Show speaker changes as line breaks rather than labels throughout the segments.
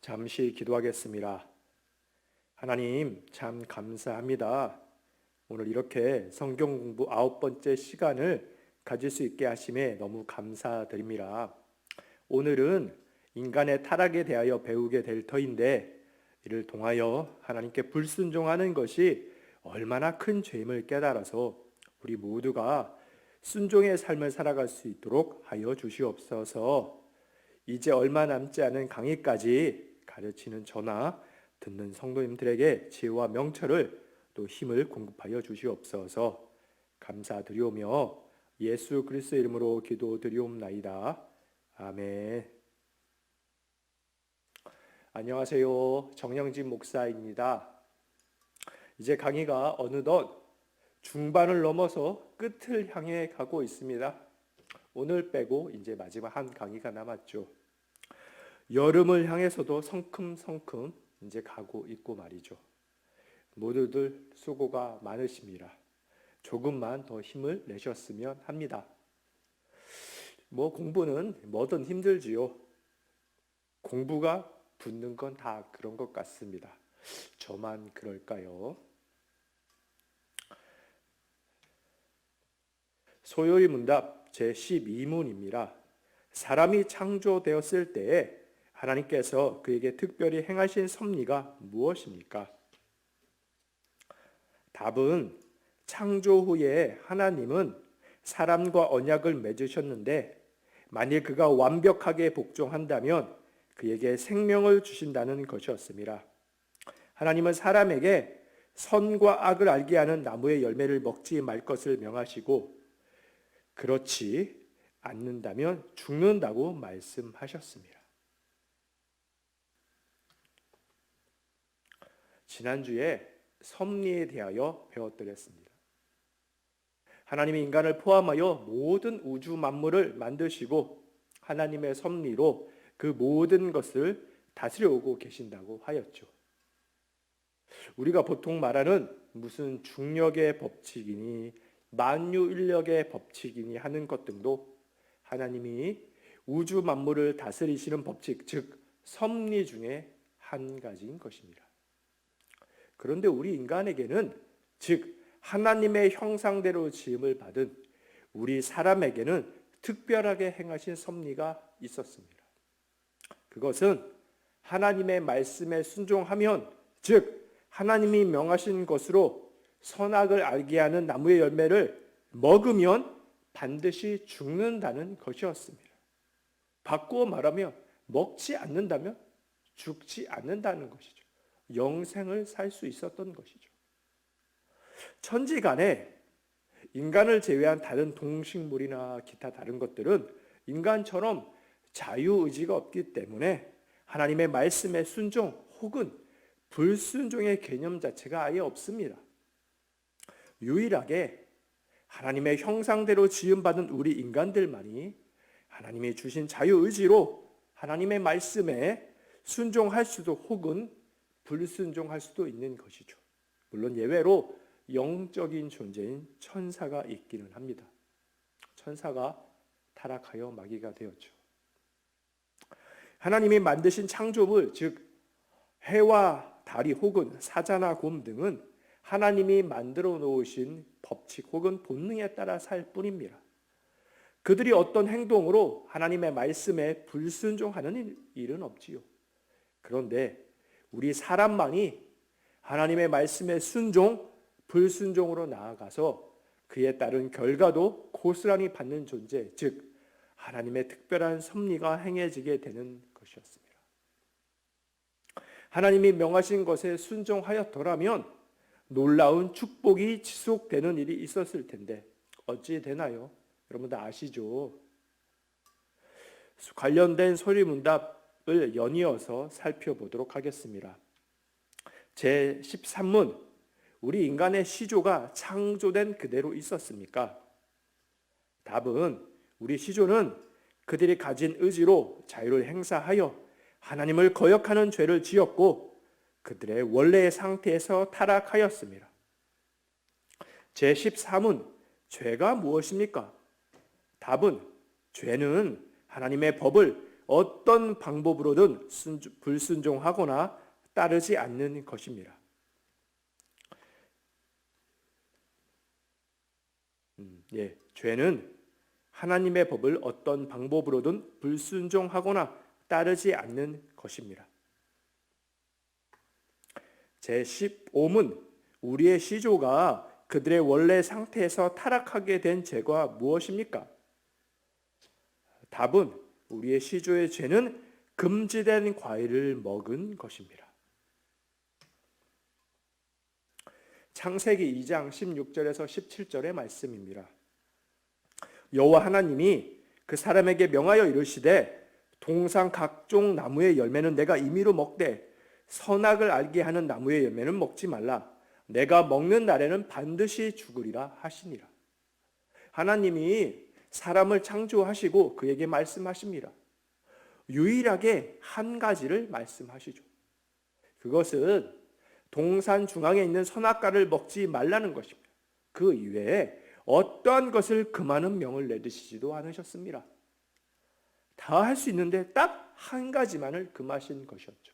잠시 기도하겠습니다. 하나님, 참 감사합니다. 오늘 이렇게 성경 공부 9번째 시간을 가질 수 있게 하심에 너무 감사드립니다. 오늘은 인간의 타락에 대하여 배우게 될 터인데, 이를 통하여 하나님께 불순종하는 것이 얼마나 큰 죄임을 깨달아서 우리 모두가 순종의 삶을 살아갈 수 있도록 하여 주시옵소서. 이제 얼마 남지 않은 강의까지 가르치는 저나 듣는 성도님들에게 지혜와 명철을 또 힘을 공급하여 주시옵소서. 감사드리오며 예수 그리스도 이름으로 기도드리옵나이다. 아멘. 안녕하세요. 정영진 목사입니다. 이제 강의가 어느덧 중반을 넘어서 끝을 향해 가고 있습니다. 오늘 빼고 이제 마지막 한 강의가 남았죠. 여름을 향해서도 성큼성큼 이제 가고 있고 말이죠. 모두들 수고가 많으십니다. 조금만 더 힘을 내셨으면 합니다. 공부는 뭐든 힘들지요. 공부가 붙는 건 다 그런 것 같습니다. 저만 그럴까요? 소요리 문답 제12문입니다. 사람이 창조되었을 때에 하나님께서 그에게 특별히 행하신 섭리가 무엇입니까? 답은 창조 후에 하나님은 사람과 언약을 맺으셨는데 만일 그가 완벽하게 복종한다면 그에게 생명을 주신다는 것이었습니다. 하나님은 사람에게 선과 악을 알게 하는 나무의 열매를 먹지 말 것을 명하시고 그렇지 않는다면 죽는다고 말씀하셨습니다. 지난주에 섭리에 대하여 배워드렸습니다. 하나님이 인간을 포함하여 모든 우주 만물을 만드시고 하나님의 섭리로 그 모든 것을 다스려 오고 계신다고 하였죠. 우리가 보통 말하는 무슨 중력의 법칙이니 만유인력의 법칙이니 하는 것 등도 하나님이 우주 만물을 다스리시는 법칙, 즉 섭리 중에 한 가지인 것입니다. 그런데 우리 인간에게는, 즉 하나님의 형상대로 지음을 받은 우리 사람에게는 특별하게 행하신 섭리가 있었습니다. 그것은 하나님의 말씀에 순종하면, 즉 하나님이 명하신 것으로 선악을 알게 하는 나무의 열매를 먹으면 반드시 죽는다는 것이었습니다. 바꾸어 말하면 먹지 않는다면 죽지 않는다는 것이죠. 영생을 살 수 있었던 것이죠. 천지간에 인간을 제외한 다른 동식물이나 기타 다른 것들은 인간처럼 자유의지가 없기 때문에 하나님의 말씀에 순종 혹은 불순종의 개념 자체가 아예 없습니다. 유일하게 하나님의 형상대로 지음받은 우리 인간들만이 하나님이 주신 자유의지로 하나님의 말씀에 순종할 수도 혹은 불순종할 수도 있는 것이죠. 물론 예외로 영적인 존재인 천사가 있기는 합니다. 천사가 타락하여 마귀가 되었죠. 하나님이 만드신 창조물, 즉 해와 달이 혹은 사자나 곰 등은 하나님이 만들어 놓으신 법칙 혹은 본능에 따라 살 뿐입니다. 그들이 어떤 행동으로 하나님의 말씀에 불순종하는 일은 없지요. 그런데 우리 사람만이 하나님의 말씀에 순종, 불순종으로 나아가서 그에 따른 결과도 고스란히 받는 존재, 즉 하나님의 특별한 섭리가 행해지게 되는 것이었습니다. 하나님이 명하신 것에 순종하였더라면 놀라운 축복이 지속되는 일이 있었을 텐데 어찌 되나요? 여러분 다 아시죠? 관련된 소리문답을 연이어서 살펴보도록 하겠습니다. 제13문, 우리 인간의 시조가 창조된 그대로 있었습니까? 답은 우리 시조는 그들이 가진 의지로 자유를 행사하여 하나님을 거역하는 죄를 지었고 그들의 원래의 상태에서 타락하였습니다. 제13문, 죄가 무엇입니까? 답은 죄는 하나님의 법을 어떤 방법으로든 불순종하거나 따르지 않는 것입니다. 죄는 하나님의 법을 어떤 방법으로든 불순종하거나 따르지 않는 것입니다. 제15문 우리의 시조가 그들의 원래 상태에서 타락하게 된 죄가 무엇입니까? 답은 우리의 시조의 죄는 금지된 과일을 먹은 것입니다. 창세기 2장 16절에서 17절의 말씀입니다. 여호와 하나님이 그 사람에게 명하여 이르시되 동산 각종 나무의 열매는 내가 임의로 먹되 선악을 알게 하는 나무의 열매는 먹지 말라. 내가 먹는 날에는 반드시 죽으리라 하시니라. 하나님이 사람을 창조하시고 그에게 말씀하십니다. 유일하게 한 가지를 말씀하시죠. 그것은 동산 중앙에 있는 선악과를 먹지 말라는 것입니다. 그 이외에 어떠한 것을 금하는 명을 내리시지도 않으셨습니다. 다 할 수 있는데 딱 한 가지만을 금하신 것이었죠.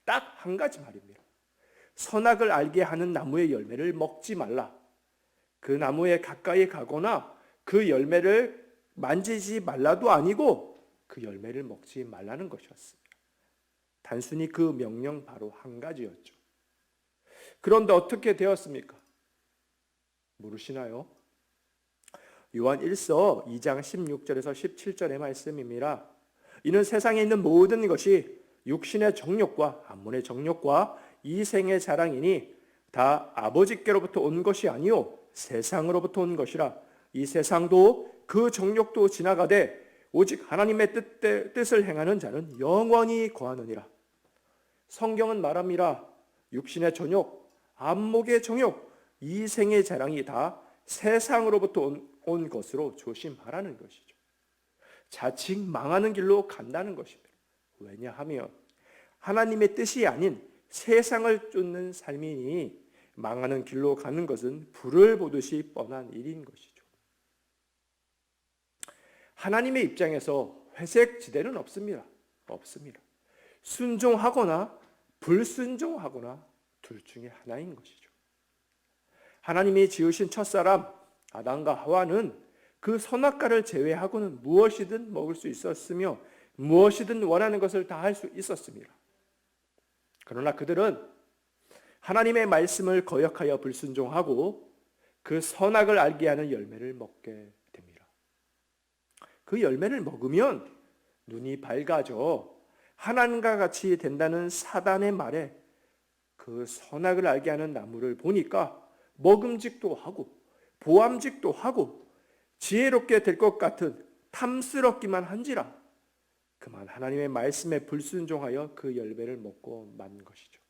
딱 한 가지 말입니다. 선악을 알게 하는 나무의 열매를 먹지 말라. 그 나무에 가까이 가거나 그 열매를 만지지 말라도 아니고 그 열매를 먹지 말라는 것이었습니다. 단순히 그 명령 바로 한 가지였죠. 그런데 어떻게 되었습니까? 모르시나요? 요한 1서 2장 16절에서 17절의 말씀입니다. 이는 세상에 있는 모든 것이 육신의 정욕과 안목의 정욕과 이생의 자랑이니 다 아버지께로부터 온 것이 아니요 세상으로부터 온 것이라. 이 세상도 그 정욕도 지나가되 오직 하나님의 뜻을 행하는 자는 영원히 거하느니라. 성경은 말합니다. 육신의 정욕, 안목의 정욕, 이생의 자랑이 다 세상으로부터 온 것으로 조심하라는 것이죠. 자칫 망하는 길로 간다는 것입니다. 왜냐하면 하나님의 뜻이 아닌 세상을 쫓는 삶이니 망하는 길로 가는 것은 불을 보듯이 뻔한 일인 것이죠. 하나님의 입장에서 회색 지대는 없습니다. 순종하거나 불순종하거나 둘 중에 하나인 것이죠. 하나님이 지으신 첫사람 아담과 하와는 그 선악과를 제외하고는 무엇이든 먹을 수 있었으며 무엇이든 원하는 것을 다 할 수 있었습니다. 그러나 그들은 하나님의 말씀을 거역하여 불순종하고 그 선악을 알게 하는 열매를 먹게 됩니다. 그 열매를 먹으면 눈이 밝아져 하나님과 같이 된다는 사단의 말에 그 선악을 알게 하는 나무를 보니까 먹음직도 하고 보암직도 하고 지혜롭게 될 것 같은 탐스럽기만 한지라 그만 하나님의 말씀에 불순종하여 그 열매를 먹고 만 것이죠.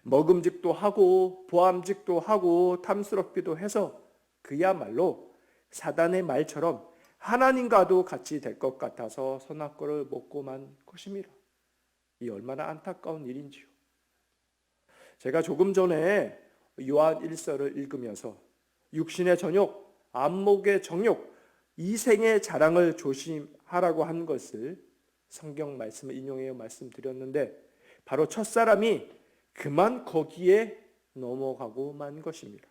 먹음직도 하고 보암직도 하고 탐스럽기도 해서 그야말로 사단의 말처럼 하나님과도 같이 될 것 같아서 선악과를 먹고 만 것입니다. 이 얼마나 안타까운 일인지요. 제가 조금 전에 요한 1서를 읽으면서 육신의 정욕, 안목의 정욕, 이생의 자랑을 조심하라고 한 것을 성경 말씀을 인용해 말씀드렸는데 바로 첫사람이 그만 거기에 넘어가고 만 것입니다.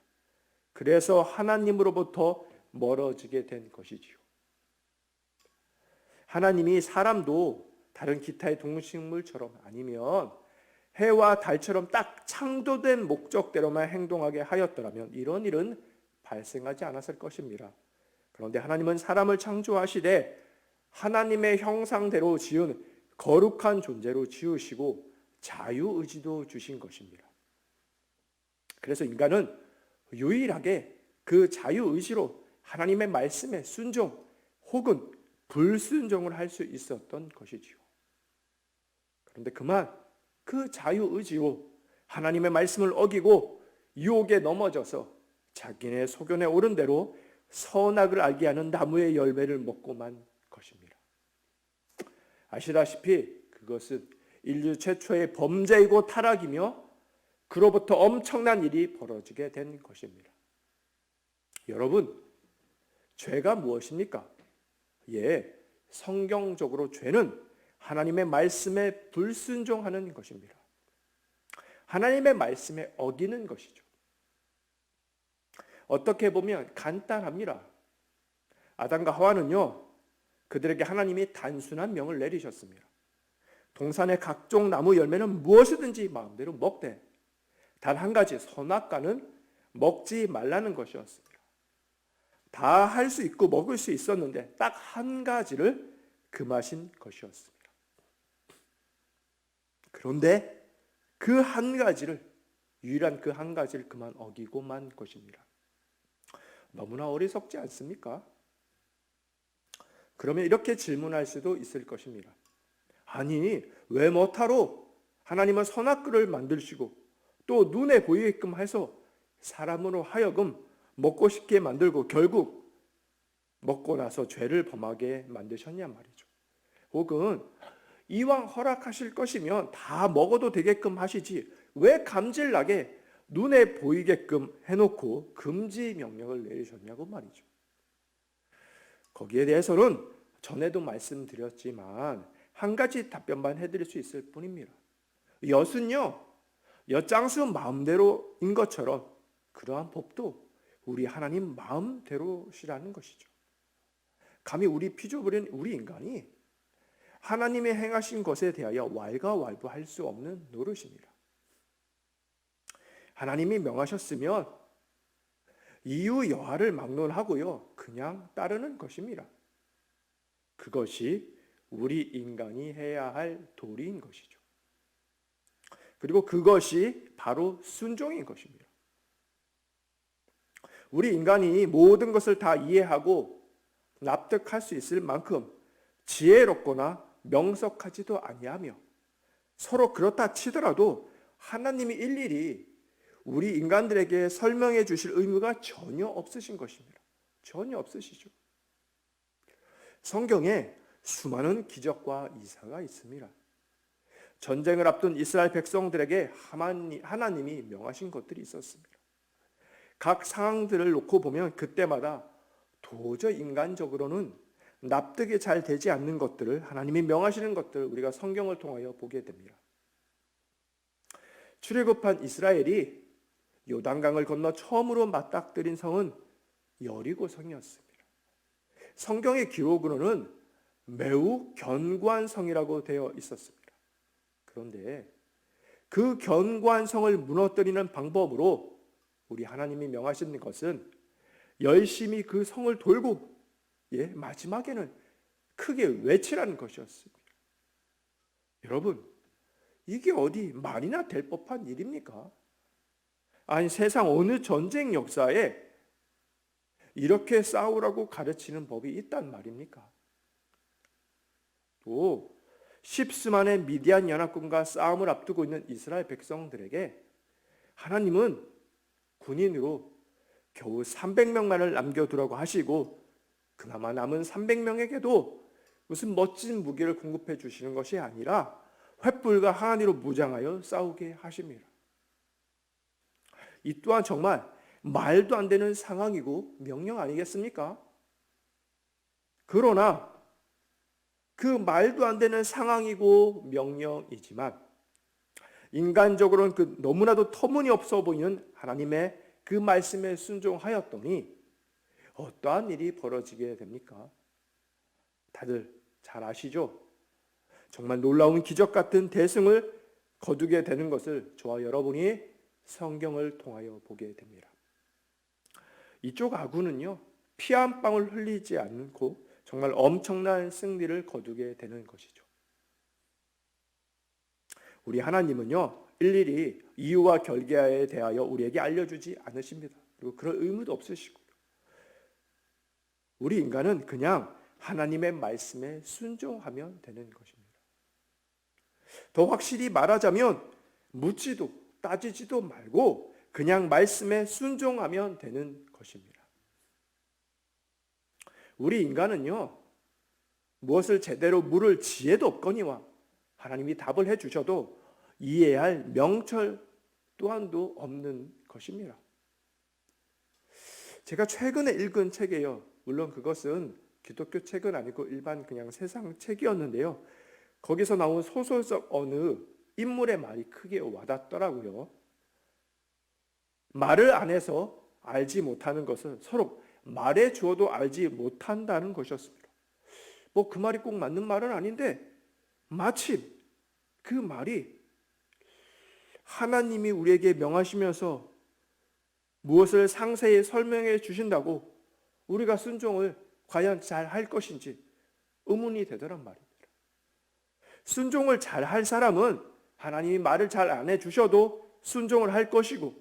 그래서 하나님으로부터 멀어지게 된 것이지요. 하나님이 사람도 다른 기타의 동식물처럼 아니면 해와 달처럼 딱 창조된 목적대로만 행동하게 하였더라면 이런 일은 발생하지 않았을 것입니다. 그런데 하나님은 사람을 창조하시되 하나님의 형상대로 지은 거룩한 존재로 지으시고 자유의지도 주신 것입니다. 그래서 인간은 유일하게 그 자유의지로 하나님의 말씀에 순종 혹은 불순종을 할 수 있었던 것이지요. 그런데 그만 그 자유의지로 하나님의 말씀을 어기고 유혹에 넘어져서 자기네 소견에 오른 대로 선악을 알게 하는 나무의 열매를 먹고만 것입니다. 아시다시피 그것은 인류 최초의 범죄이고 타락이며 그로부터 엄청난 일이 벌어지게 된 것입니다. 여러분, 죄가 무엇입니까? 성경적으로 죄는 하나님의 말씀에 불순종하는 것입니다. 하나님의 말씀에 어기는 것이죠. 어떻게 보면 간단합니다. 아담과 하와는요, 그들에게 하나님이 단순한 명을 내리셨습니다. 동산의 각종 나무 열매는 무엇이든지 마음대로 먹되 단 한 가지 선악과는 먹지 말라는 것이었습니다. 다 할 수 있고 먹을 수 있었는데 딱 한 가지를 금하신 것이었습니다. 그런데 그 한 가지를, 유일한 그 한 가지를 그만 어기고만 것입니다. 너무나 어리석지 않습니까? 그러면 이렇게 질문할 수도 있을 것입니다. 아니, 왜 뭐타로 하나님은 선악과를 만드시고 또 눈에 보이게끔 해서 사람으로 하여금 먹고 싶게 만들고 결국 먹고 나서 죄를 범하게 만드셨냐 말이죠. 혹은 이왕 허락하실 것이면 다 먹어도 되게끔 하시지 왜 감질나게 눈에 보이게끔 해놓고 금지 명령을 내리셨냐고 말이죠. 거기에 대해서는 전에도 말씀드렸지만 한 가지 답변만 해드릴 수 있을 뿐입니다. 엿은요, 엿장수 마음대로인 것처럼 그러한 법도 우리 하나님 마음대로시라는 것이죠. 감히 우리 피조물인 우리 인간이 하나님의 행하신 것에 대하여 왈가왈부할 수 없는 노릇입니다. 하나님이 명하셨으면 이유 여하를 막론하고요, 그냥 따르는 것입니다. 그것이 우리 인간이 해야 할 도리인 것이죠. 그리고 그것이 바로 순종인 것입니다. 우리 인간이 모든 것을 다 이해하고 납득할 수 있을 만큼 지혜롭거나 명석하지도 아니하며 서로 그렇다 치더라도 하나님이 일일이 우리 인간들에게 설명해 주실 의무가 전혀 없으신 것입니다. 전혀 없으시죠. 성경에 수많은 기적과 이사가 있습니다. 전쟁을 앞둔 이스라엘 백성들에게 하나님이 명하신 것들이 있었습니다. 각 상황들을 놓고 보면 그때마다 도저히 인간적으로는 납득이 잘 되지 않는 것들을 하나님이 명하시는 것들을 우리가 성경을 통하여 보게 됩니다. 출애굽한 이스라엘이 요단강을 건너 처음으로 맞닥뜨린 성은 여리고 성이었습니다. 성경의 기록으로는 매우 견고한 성이라고 되어 있었습니다. 그런데 그 견고한 성을 무너뜨리는 방법으로 우리 하나님이 명하신 것은 열심히 그 성을 돌고 마지막에는 크게 외치라는 것이었습니다. 여러분, 이게 어디 말이나 될 법한 일입니까? 아니, 세상 어느 전쟁 역사에 이렇게 싸우라고 가르치는 법이 있단 말입니까? 또 십수만의 미디안 연합군과 싸움을 앞두고 있는 이스라엘 백성들에게 하나님은 군인으로 겨우 300명만을 남겨두라고 하시고 그나마 남은 300명에게도 무슨 멋진 무기를 공급해 주시는 것이 아니라 횃불과 항아리로 무장하여 싸우게 하십니다. 이 또한 정말 말도 안 되는 상황이고 명령 아니겠습니까? 그러나 그 말도 안 되는 상황이고 명령이지만 인간적으로는 그 너무나도 터무니없어 보이는 하나님의 그 말씀에 순종하였더니 어떠한 일이 벌어지게 됩니까? 다들 잘 아시죠? 정말 놀라운 기적 같은 대승을 거두게 되는 것을 저와 여러분이 성경을 통하여 보게 됩니다. 이쪽 아군은요, 피 한 방울 흘리지 않고 정말 엄청난 승리를 거두게 되는 것이죠. 우리 하나님은요, 일일이 이유와 결과에 대하여 우리에게 알려주지 않으십니다. 그리고 그럴 의무도 없으시고요. 우리 인간은 그냥 하나님의 말씀에 순종하면 되는 것입니다. 더 확실히 말하자면 묻지도 따지지도 말고 그냥 말씀에 순종하면 되는 것입니다. 우리 인간은요, 무엇을 제대로 물을 지혜도 없거니와 하나님이 답을 해주셔도 이해할 명철 또한도 없는 것입니다. 제가 최근에 읽은 책이에요. 물론 그것은 기독교 책은 아니고 일반 그냥 세상 책이었는데요. 거기서 나온 소설 속 어느 인물의 말이 크게 와닿더라고요. 말을 안 해서 알지 못하는 것을 서로 말해 주어도 알지 못한다는 것이었습니다. 뭐 그 말이 꼭 맞는 말은 아닌데 마침 그 말이 하나님이 우리에게 명하시면서 무엇을 상세히 설명해 주신다고 우리가 순종을 과연 잘 할 것인지 의문이 되더란 말입니다. 순종을 잘 할 사람은 하나님이 말을 잘 안 해주셔도 순종을 할 것이고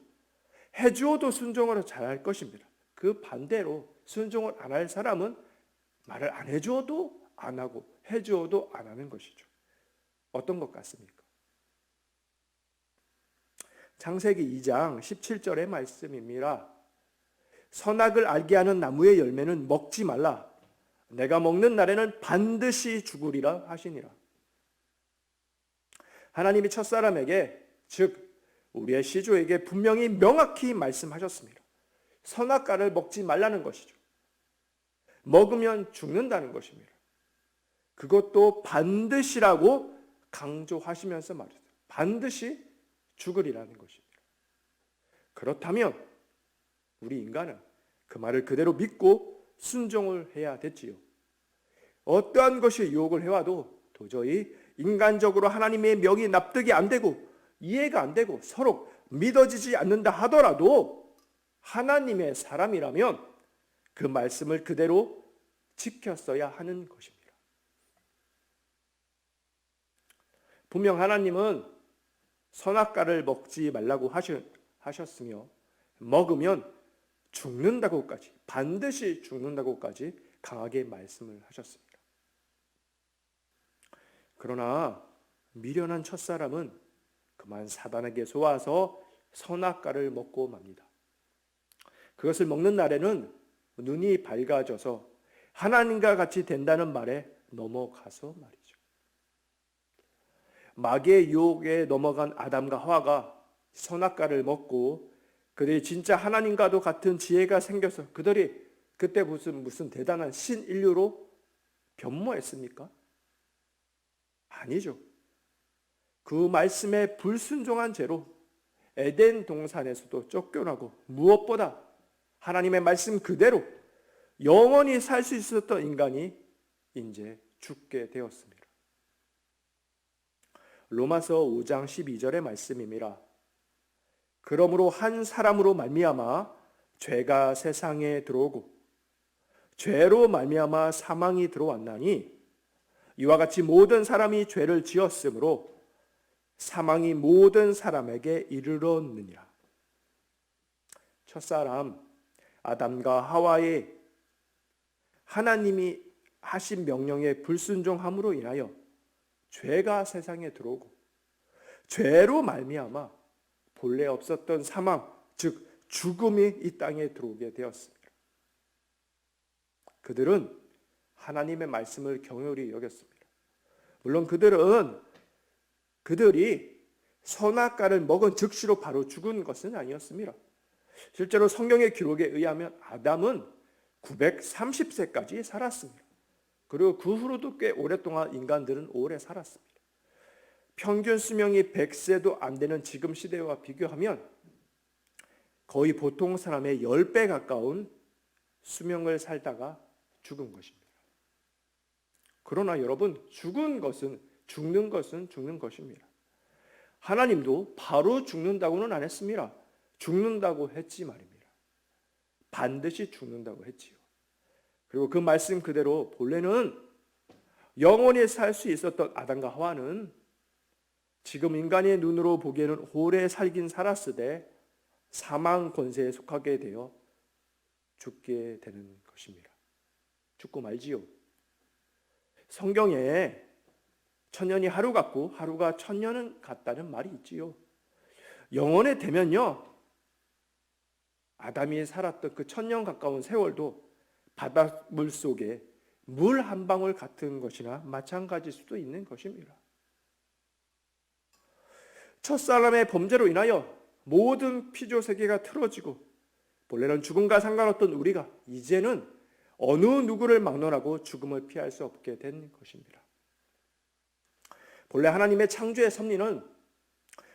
해주어도 순종을 잘 할 것입니다. 그 반대로 순종을 안 할 사람은 말을 안 해주어도 안 하고 해주어도 안 하는 것이죠. 어떤 것 같습니까? 창세기 2장 17절의 말씀입니다. 선악을 알게 하는 나무의 열매는 먹지 말라. 내가 먹는 날에는 반드시 죽으리라 하시니라. 하나님이 첫사람에게, 즉 우리의 시조에게 분명히 명확히 말씀하셨습니다. 선악과를 먹지 말라는 것이죠. 먹으면 죽는다는 것입니다. 그것도 반드시라고 강조하시면서 말이죠. 반드시 죽으리라는 것입니다. 그렇다면 우리 인간은 그 말을 그대로 믿고 순종을 해야 됐지요. 어떠한 것이 유혹을 해와도 도저히 인간적으로 하나님의 명이 납득이 안 되고 이해가 안 되고 서로 믿어지지 않는다 하더라도 하나님의 사람이라면 그 말씀을 그대로 지켰어야 하는 것입니다. 분명 하나님은 선악과를 먹지 말라고 하셨으며 먹으면 죽는다고까지, 반드시 죽는다고까지 강하게 말씀을 하셨습니다. 그러나 미련한 첫사람은 그만 사단에게 속아서 선악과를 먹고 맙니다. 그것을 먹는 날에는 눈이 밝아져서 하나님과 같이 된다는 말에 넘어가서 말이죠. 마귀의 유혹에 넘어간 아담과 하와가 선악과를 먹고 그들이 진짜 하나님과도 같은 지혜가 생겨서 그들이 그때 무슨 대단한 신인류로 변모했습니까? 아니죠. 그 말씀에 불순종한 죄로 에덴 동산에서도 쫓겨나고 무엇보다 하나님의 말씀 그대로 영원히 살 수 있었던 인간이 이제 죽게 되었습니다. 로마서 5장 12절의 말씀입니다. 그러므로 한 사람으로 말미암아 죄가 세상에 들어오고 죄로 말미암아 사망이 들어왔나니 이와 같이 모든 사람이 죄를 지었으므로 사망이 모든 사람에게 이르렀느니라. 첫사람 아담과 하와의 하나님이 하신 명령에 불순종함으로 인하여 죄가 세상에 들어오고 죄로 말미암아 본래 없었던 사망, 즉 죽음이 이 땅에 들어오게 되었습니다. 그들은 하나님의 말씀을 경홀히 여겼습니다. 물론 그들이 선악과를 먹은 즉시로 바로 죽은 것은 아니었습니다. 실제로 성경의 기록에 의하면 아담은 930세까지 살았습니다. 그리고 그 후로도 꽤 오랫동안 인간들은 오래 살았습니다. 평균 수명이 100세도 안 되는 지금 시대와 비교하면 거의 보통 사람의 10배 가까운 수명을 살다가 죽은 것입니다. 그러나 여러분, 죽는 것은 죽는 것입니다. 하나님도 바로 죽는다고는 안 했습니다. 죽는다고 했지 말입니다. 반드시 죽는다고 했지요. 그리고 그 말씀 그대로 본래는 영원히 살 수 있었던 아담과 하와는 지금 인간의 눈으로 보기에는 오래 살긴 살았으되 사망 권세에 속하게 되어 죽게 되는 것입니다. 죽고 말지요. 성경에 천년이 하루 같고 하루가 천년은 같다는 말이 있지요. 영원에 되면요, 아담이 살았던 그 천년 가까운 세월도 바닷물 속에 물 한 방울 같은 것이나 마찬가지일 수도 있는 것입니다. 첫사람의 범죄로 인하여 모든 피조 세계가 틀어지고 본래는 죽음과 상관없던 우리가 이제는 어느 누구를 막론하고 죽음을 피할 수 없게 된 것입니다. 본래 하나님의 창조의 섭리는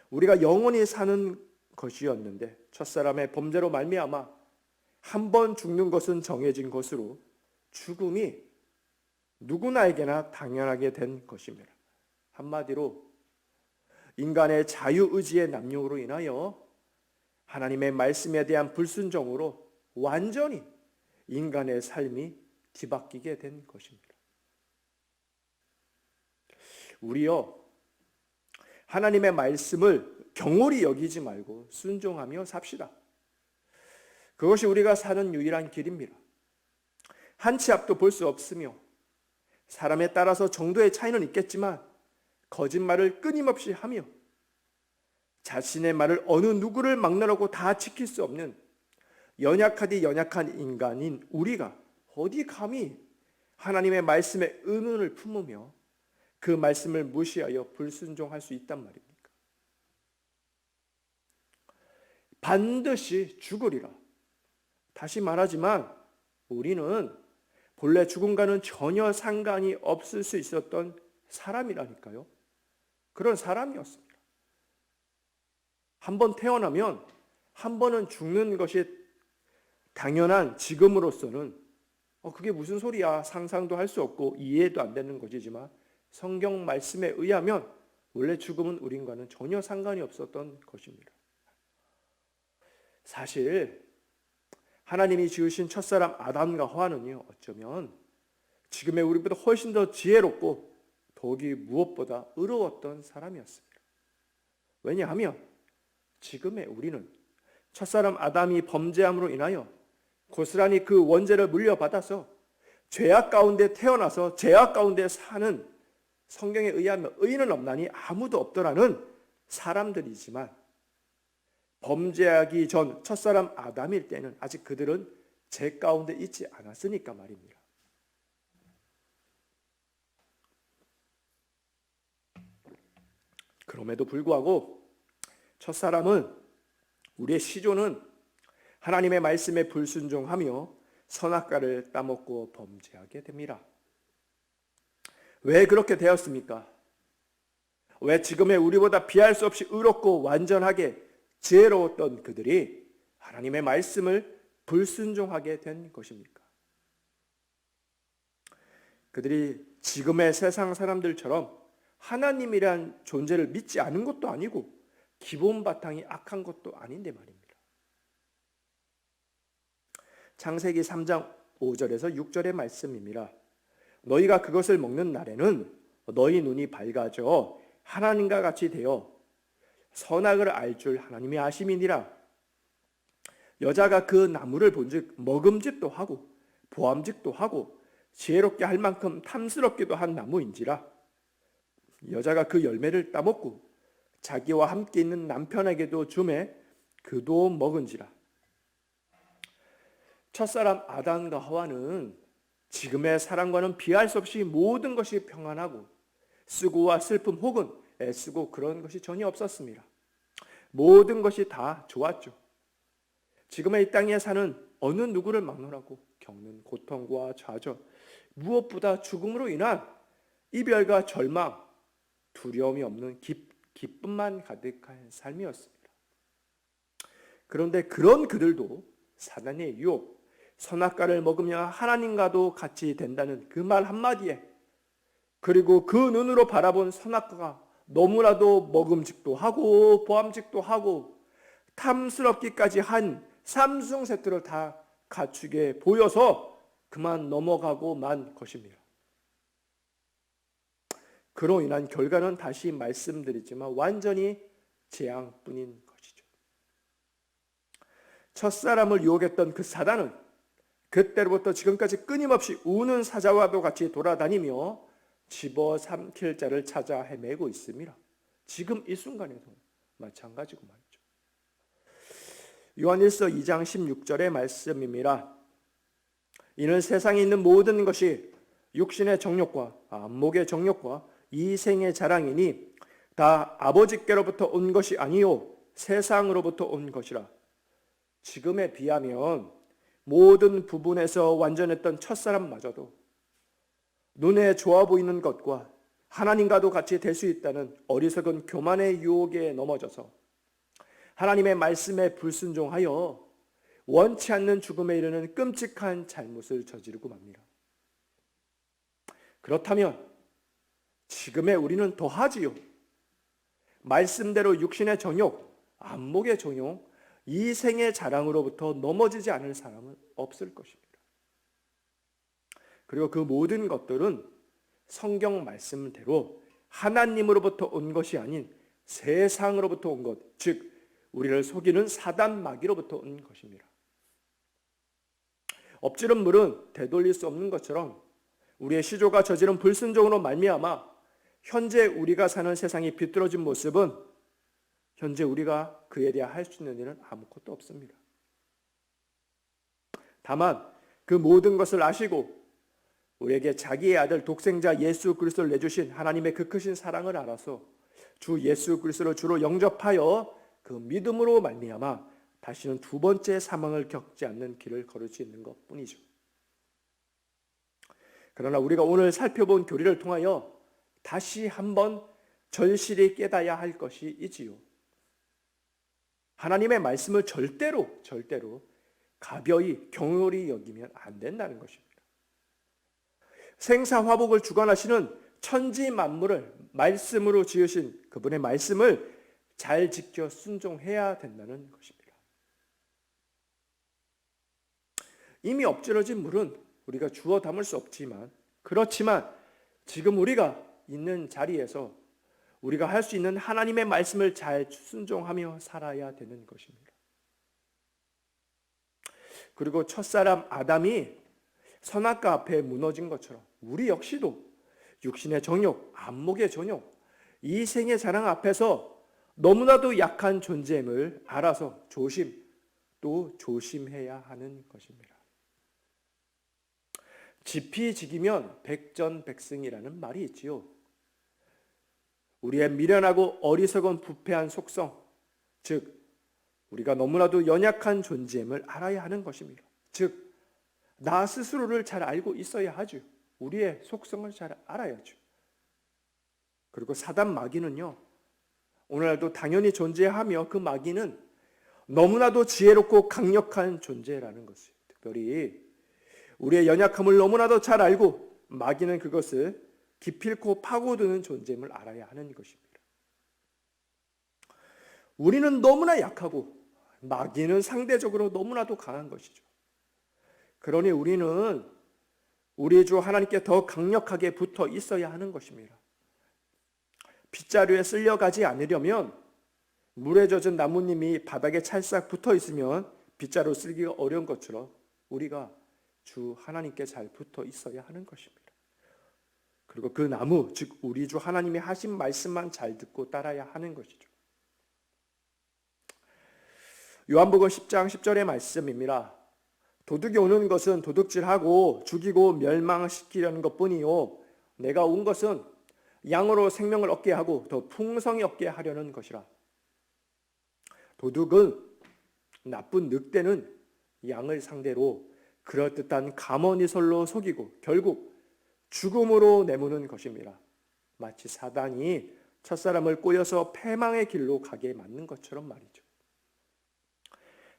우리가 영원히 사는 것이었는데 첫사람의 범죄로 말미암아 한 번 죽는 것은 정해진 것으로 죽음이 누구나에게나 당연하게 된 것입니다. 한마디로 인간의 자유의지의 남용으로 인하여 하나님의 말씀에 대한 불순종으로 완전히 인간의 삶이 뒤바뀌게 된 것입니다. 우리요, 하나님의 말씀을 경홀히 여기지 말고 순종하며 삽시다. 그것이 우리가 사는 유일한 길입니다. 한 치 앞도 볼 수 없으며 사람에 따라서 정도의 차이는 있겠지만 거짓말을 끊임없이 하며 자신의 말을 어느 누구를 막론하고 다 지킬 수 없는 연약하디 연약한 인간인 우리가 어디 감히 하나님의 말씀에 의문을 품으며 그 말씀을 무시하여 불순종할 수 있단 말입니까? 반드시 죽으리라. 다시 말하지만 우리는 본래 죽음과는 전혀 상관이 없을 수 있었던 사람이라니까요. 그런 사람이었습니다. 한 번 태어나면 한 번은 죽는 것이 당연한 지금으로서는 그게 무슨 소리야, 상상도 할 수 없고 이해도 안 되는 것이지만 성경 말씀에 의하면 원래 죽음은 우리과는 전혀 상관이 없었던 것입니다. 사실 하나님이 지으신 첫사람 아담과 하와는요, 어쩌면 지금의 우리보다 훨씬 더 지혜롭고 더욱이 무엇보다 의로웠던 사람이었습니다. 왜냐하면 지금의 우리는 첫사람 아담이 범죄함으로 인하여 고스란히 그 원죄를 물려받아서 죄악 가운데 태어나서 죄악 가운데 사는, 성경에 의하면 의인은 없나니 아무도 없더라는 사람들이지만 범죄하기 전 첫사람 아담일 때는 아직 그들은 죄 가운데 있지 않았으니까 말입니다. 그럼에도 불구하고 첫사람은, 우리의 시조는 하나님의 말씀에 불순종하며 선악과를 따먹고 범죄하게 됩니다. 왜 그렇게 되었습니까? 왜 지금의 우리보다 비할 수 없이 의롭고 완전하게 지혜로웠던 그들이 하나님의 말씀을 불순종하게 된 것입니까? 그들이 지금의 세상 사람들처럼 하나님이란 존재를 믿지 않은 것도 아니고 기본 바탕이 악한 것도 아닌데 말입니다. 창세기 3장 5절에서 6절의 말씀입니다. 너희가 그것을 먹는 날에는 너희 눈이 밝아져 하나님과 같이 되어 선악을 알 줄 하나님이 아심이니라. 여자가 그 나무를 본즉 먹음직도 하고 보암직도 하고 지혜롭게 할 만큼 탐스럽기도 한 나무인지라. 여자가 그 열매를 따먹고 자기와 함께 있는 남편에게도 주매 그도 먹은지라. 첫사람 아담과 하와는 지금의 사람과는 비할 수 없이 모든 것이 평안하고 쓰고와 슬픔 혹은 애쓰고 그런 것이 전혀 없었습니다. 모든 것이 다 좋았죠. 지금의 이 땅에 사는 어느 누구를 막론하고 겪는 고통과 좌절, 무엇보다 죽음으로 인한 이별과 절망, 두려움이 없는 기쁨만 가득한 삶이었습니다. 그런데 그런 그들도 사단의 유혹, 선악과를 먹으며 하나님과도 같이 된다는 그 말 한마디에, 그리고 그 눈으로 바라본 선악과가 너무나도 먹음직도 하고 보암직도 하고 탐스럽기까지 한 삼중 세트를 다 갖추게 보여서 그만 넘어가고 만 것입니다. 그로 인한 결과는 다시 말씀드리지만 완전히 재앙뿐인 것이죠. 첫사람을 유혹했던 그 사단은 그때로부터 지금까지 끊임없이 우는 사자와도 같이 돌아다니며 집어삼킬 자를 찾아 헤매고 있습니다. 지금 이 순간에도 마찬가지고 말이죠. 요한일서 2장 16절의 말씀입니다. 이는 세상에 있는 모든 것이 육신의 정욕과 안목의 정욕과 이생의 자랑이니 다 아버지께로부터 온 것이 아니요 세상으로부터 온 것이라. 지금에 비하면 모든 부분에서 완전했던 첫사람마저도 눈에 좋아 보이는 것과 하나님과도 같이 될 수 있다는 어리석은 교만의 유혹에 넘어져서 하나님의 말씀에 불순종하여 원치 않는 죽음에 이르는 끔찍한 잘못을 저지르고 맙니다. 그렇다면 지금의 우리는 더하지요. 말씀대로 육신의 정욕, 안목의 정욕, 이생의 자랑으로부터 넘어지지 않을 사람은 없을 것입니다. 그리고 그 모든 것들은 성경 말씀대로 하나님으로부터 온 것이 아닌 세상으로부터 온 것, 즉 우리를 속이는 사단 마귀로부터 온 것입니다. 엎지른 물은 되돌릴 수 없는 것처럼 우리의 시조가 저지른 불순종으로 말미암아 현재 우리가 사는 세상이 비뚤어진 모습은 현재 우리가 그에 대해 할 수 있는 일은 아무것도 없습니다. 다만 그 모든 것을 아시고 우리에게 자기의 아들 독생자 예수 그리스도를 내주신 하나님의 그 크신 사랑을 알아서 주 예수 그리스도를 주로 영접하여 그 믿음으로 말미암아 다시는 두 번째 사망을 겪지 않는 길을 걸을 수 있는 것뿐이죠. 그러나 우리가 오늘 살펴본 교리를 통하여 다시 한번 절실히 깨닫아야 할 것이 있지요. 하나님의 말씀을 절대로 가벼이 경홀히 여기면 안 된다는 것입니다. 생사화복을 주관하시는 천지 만물을 말씀으로 지으신 그분의 말씀을 잘 지켜 순종해야 된다는 것입니다. 이미 엎질러진 물은 우리가 주워 담을 수 없지만, 그렇지만 지금 우리가 있는 자리에서 우리가 할 수 있는 하나님의 말씀을 잘 순종하며 살아야 되는 것입니다. 그리고 첫사람 아담이 선악과 앞에 무너진 것처럼 우리 역시도 육신의 정욕, 안목의 정욕, 이생의 자랑 앞에서 너무나도 약한 존재임을 알아서 또 조심해야 하는 것입니다. 지피지기면 백전백승이라는 말이 있지요. 우리의 미련하고 어리석은 부패한 속성, 즉 우리가 너무나도 연약한 존재임을 알아야 하는 것입니다. 즉 나 스스로를 잘 알고 있어야 하죠. 우리의 속성을 잘 알아야죠. 그리고 사단 마귀는요, 오늘날도 당연히 존재하며 그 마귀는 너무나도 지혜롭고 강력한 존재라는 것이에요. 특별히 우리의 연약함을 너무나도 잘 알고 마귀는 그것을 기필코 파고드는 존재임을 알아야 하는 것입니다. 우리는 너무나 약하고 마귀는 상대적으로 너무나도 강한 것이죠. 그러니 우리는 우리 주 하나님께 더 강력하게 붙어 있어야 하는 것입니다. 빗자루에 쓸려가지 않으려면 물에 젖은 나뭇잎이 바닥에 찰싹 붙어 있으면 빗자루 쓸기가 어려운 것처럼 우리가 주 하나님께 잘 붙어 있어야 하는 것입니다. 그리고 그 나무, 즉 우리 주 하나님이 하신 말씀만 잘 듣고 따라야 하는 것이죠. 요한복음 10장 10절의 말씀입니다. 도둑이 오는 것은 도둑질하고 죽이고 멸망시키려는 것뿐이요 내가 온 것은 양으로 생명을 얻게 하고 더 풍성히 얻게 하려는 것이라. 도둑은, 나쁜 늑대는 양을 상대로 그럴듯한 가머니설로 속이고 결국 죽음으로 내모는 것입니다. 마치 사단이 첫사람을 꼬여서 패망의 길로 가게 만든 것처럼 말이죠.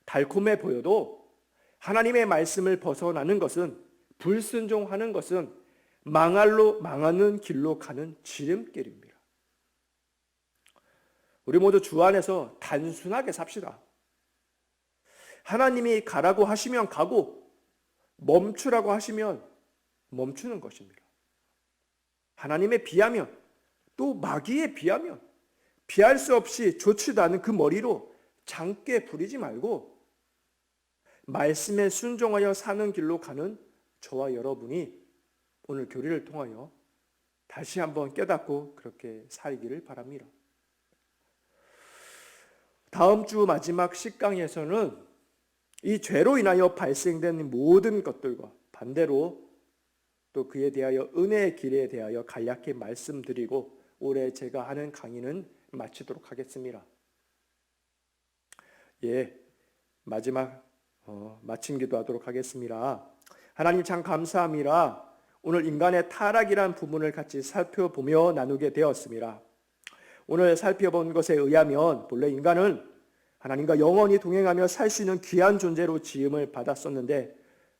달콤해 보여도 하나님의 말씀을 벗어나는 것은, 불순종하는 것은 망하는 길로 가는 지름길입니다. 우리 모두 주 안에서 단순하게 삽시다. 하나님이 가라고 하시면 가고 멈추라고 하시면 멈추는 것입니다. 하나님에 비하면 또 마귀에 비하면 비할 수 없이 좋지도 않은 그 머리로 장깨 부리지 말고 말씀에 순종하여 사는 길로 가는 저와 여러분이 오늘 교리를 통하여 다시 한번 깨닫고 그렇게 살기를 바랍니다. 다음 주 마지막 식강에서는 이 죄로 인하여 발생된 모든 것들과 반대로 또 그에 대하여 은혜의 길에 대하여 간략히 말씀드리고 올해 제가 하는 강의는 마치도록 하겠습니다. 마지막 마침 기도하도록 하겠습니다. 하나님 참 감사합니다. 오늘 인간의 타락이란 부분을 같이 살펴보며 나누게 되었습니다. 오늘 살펴본 것에 의하면 본래 인간은 하나님과 영원히 동행하며 살 수 있는 귀한 존재로 지음을 받았었는데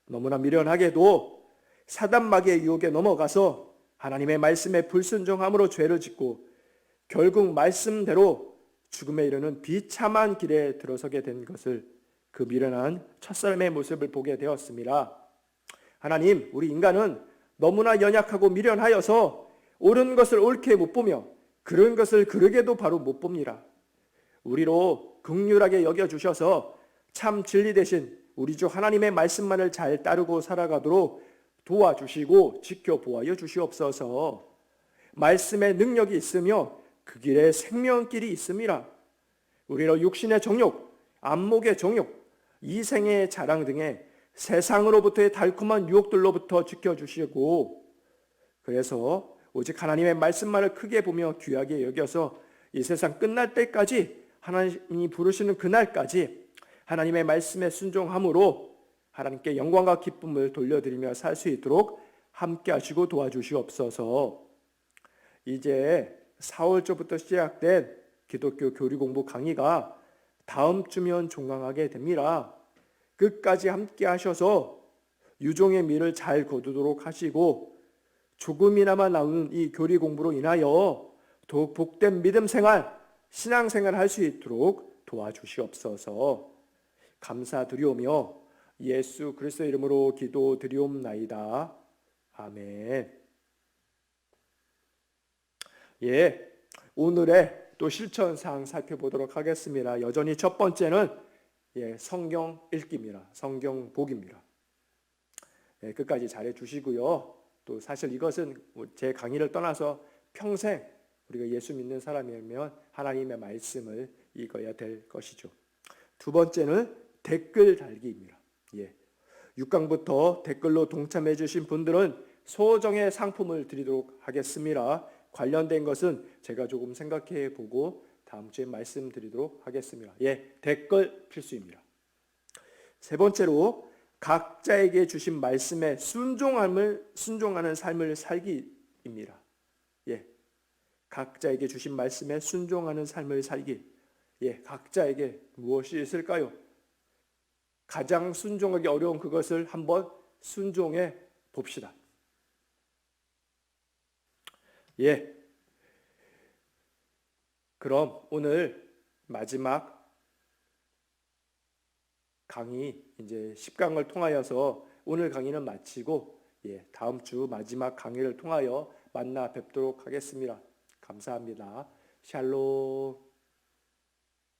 너무나 미련하게도 사단 마귀의 유혹에 넘어가서 하나님의 말씀에 불순종함으로 죄를 짓고 결국 말씀대로 죽음에 이르는 비참한 길에 들어서게 된 것을 그 미련한 첫사람의 모습을 보게 되었습니다. 하나님, 우리 인간은 너무나 연약하고 미련하여서 옳은 것을 옳게 못 보며 그른 것을 그르게도 바로 못 봅니다. 우리로 긍휼하게 여겨주셔서 참 진리 대신 우리 주 하나님의 말씀만을 잘 따르고 살아가도록 도와주시고 지켜보아여 주시옵소서. 말씀의 능력이 있으며 그 길에 생명길이 있습니다. 우리로 육신의 정욕, 안목의 정욕, 이생의 자랑 등의 세상으로부터의 달콤한 유혹들로부터 지켜주시고 그래서 오직 하나님의 말씀만을 크게 보며 귀하게 여겨서 이 세상 끝날 때까지 하나님이 부르시는 그날까지 하나님의 말씀에 순종함으로 하나님께 영광과 기쁨을 돌려드리며 살 수 있도록 함께 하시고 도와주시옵소서. 이제 4월초부터 시작된 기독교 교리 공부 강의가 다음 주면 종강하게 됩니다. 끝까지 함께 하셔서 유종의 미를 잘 거두도록 하시고 조금이나마 나오는 이 교리 공부로 인하여 더욱 복된 믿음 생활, 신앙 생활을 할 수 있도록 도와주시옵소서. 감사드리오며 예수 그리스도의 이름으로 기도드리옵나이다. 아멘. 오늘의 또 실천사항 살펴보도록 하겠습니다. 여전히 첫 번째는 성경 읽기입니다. 성경 보기입니다. 끝까지 잘해 주시고요. 또 사실 이것은 제 강의를 떠나서 평생 우리가 예수 믿는 사람이면 하나님의 말씀을 읽어야 될 것이죠. 두 번째는 댓글 달기입니다. 6강부터 댓글로 동참해 주신 분들은 소정의 상품을 드리도록 하겠습니다. 관련된 것은 제가 조금 생각해 보고 다음 주에 말씀드리도록 하겠습니다. 댓글 필수입니다. 세 번째로 각자에게 주신 말씀에 순종하는 삶을 살기입니다. 각자에게 주신 말씀에 순종하는 삶을 살기. 각자에게 무엇이 있을까요? 가장 순종하기 어려운 그것을 한번 순종해 봅시다. 그럼 오늘 마지막 강의 이제 10강을 통하여서 오늘 강의는 마치고 다음 주 마지막 강의를 통하여 만나 뵙도록 하겠습니다. 감사합니다. 샬롬.